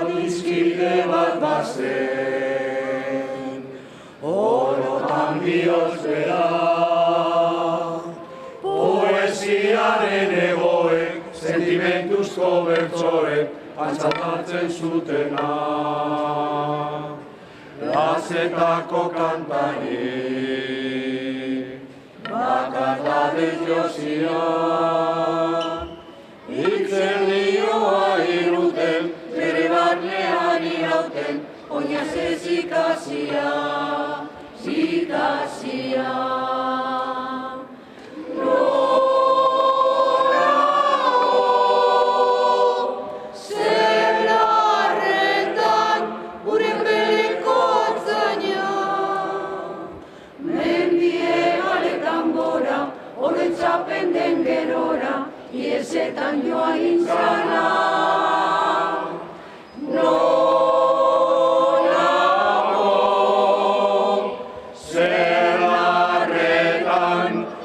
Adiskide bat bazen, orotan bihotz-bera, poesiaren egoek, sentimentuzko bertsoek, antzatartzen zutena. Lazetako kantari, bakardadez josia, hitzen lioa iruten, bere barnean irauten, oinaz ez ikasia, ikasia. Norago, zer larretan, gure peleko atzaina, mendie galetan gora, oroitzapen den gerora, iesetan joa intzana.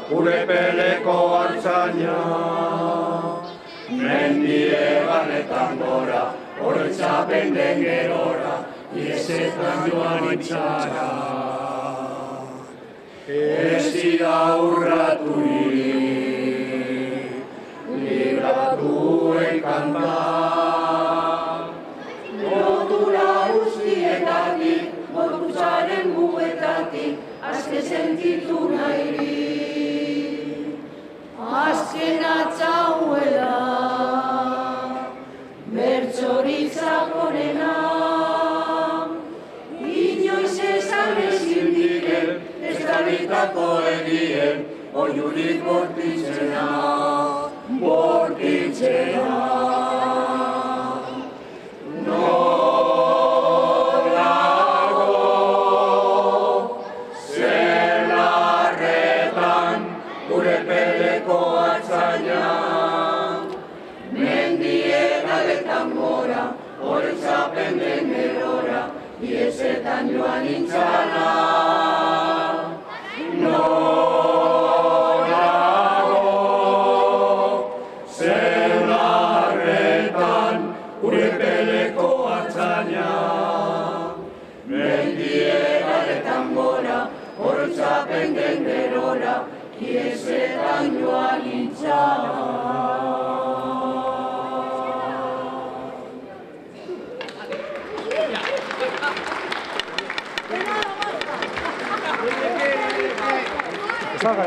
Gure peleko hartzaina, mendie ganetan gora, oroitzapen den gerora, iesetan joan itxara. Ez dira urraturik, libratuen kanta. Lotura guztietatik, gorputzaren muguetatik, azke sentitu nahirik. Azken atzauela, bertsorik zakorena, inoiz esan ezin diren, estalitako egien, oiurik bortitzena, bortitzena. Mendie galetan gora, oroitzapen den gerora, iesetan joan intzana. Norago, zer larretan, gure peleko hartzaina. Mendie galetan gora, oroitzapen den gerora, iesetan joan intzana. Salga.